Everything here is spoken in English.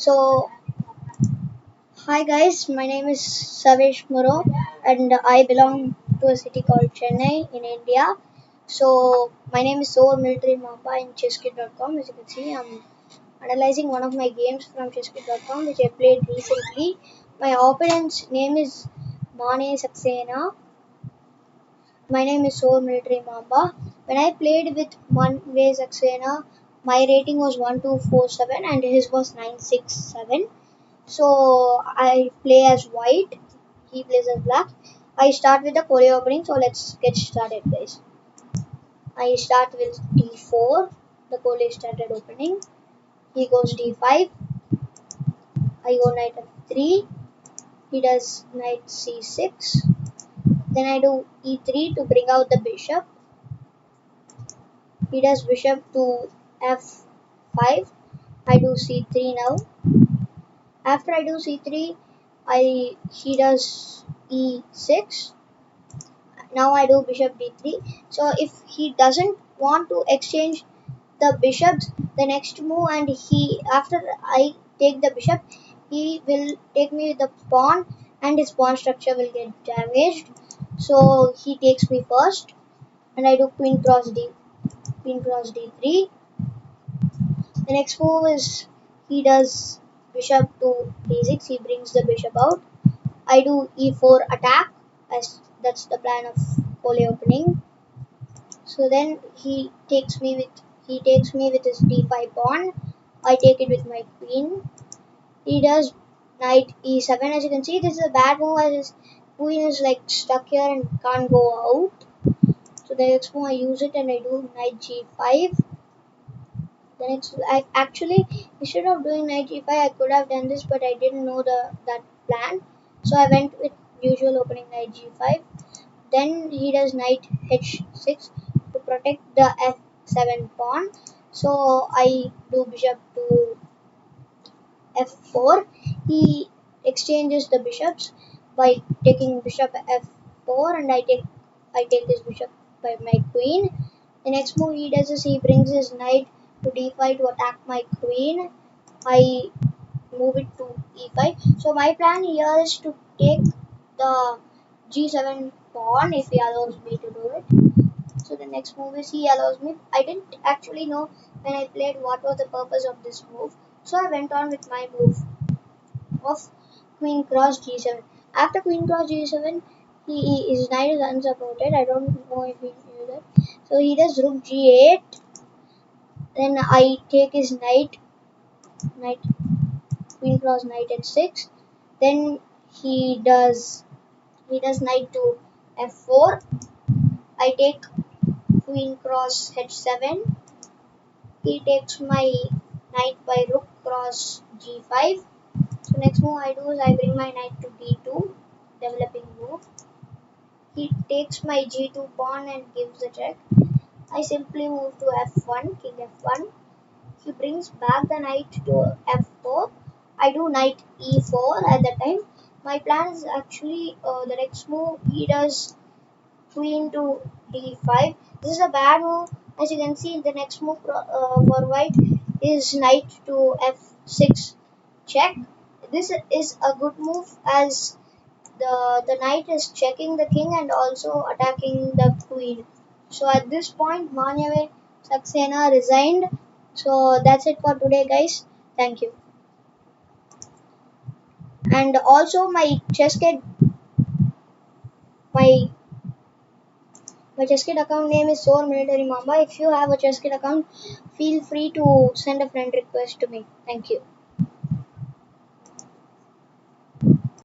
So, hi guys, my name is Savesh Muro and I belong to a city called Chennai in India. So, my name is SoreMilitaryMamba in chesskid.com. As you can see, I'm analyzing one of my games from chesskid.com which I played recently. My opponent's name is Mane Saxena. My name is SoreMilitaryMamba. When I played with Mane Saxena, my rating was 1247 and his was 967. So I play as white, he plays as black. I start with the Colle opening, so let's get started guys. I start with d4, the Colle started opening. He goes d5, I go knight f3, he does knight c6. Then I do e3 to bring out the bishop. He does bishop to f5, I do c3 now. After I do c3, he does e6. Now I do bishop d3. So if he doesn't want to exchange the bishops, the next move, and after I take the bishop, he will take me with the pawn and his pawn structure will get damaged. So he takes me first and I do queen cross d3. The next move is he does bishop to d6, he brings the bishop out. I do e4 attack, as that's the plan of Colle opening. So then he takes me with his d5 pawn. I take it with my queen. He does knight e7. As you can see, this is a bad move as his queen is like stuck here and can't go out. So the next move I use it and I do knight g5. The next, instead of doing knight g5, I could have done this, but I didn't know that plan. So I went with usual opening knight g5. Then he does knight h6 to protect the f7 pawn. So I do bishop to f4. He exchanges the bishops by taking bishop f4, and I take this bishop by my queen. The next move he does is he brings his knight to d5 to attack my queen. I move it to e5. So my plan here is to take the g7 pawn if he allows me to do it. So the next move is he allows me. I didn't actually know when I played what was the purpose of this move. So I went on with my move of queen cross g7. After queen cross g7, his knight is unsupported. I don't know if he knew that. So he does rook g8. Then I take his knight queen cross knight h6. Then he does knight to f4. I take queen cross h7. He takes my knight by rook cross g5. So next move I do is I bring my knight to d2, developing move. He takes my g2 pawn and gives the check. I simply move to f1, king f1. He brings back the knight to f4. I do knight e4 at that time. My plan is actually the next move he does queen to d5. This is a bad move. As you can see, the next move for white is knight to f6 check. This is a good move as the knight is checking the king and also attacking the queen. So at this point, Mane Saxena resigned. So that's it for today, guys. Thank you. And also my chesskid, my chesskid account name is SoreMilitaryMamba. If you have a chesskid account, feel free to send a friend request to me. Thank you.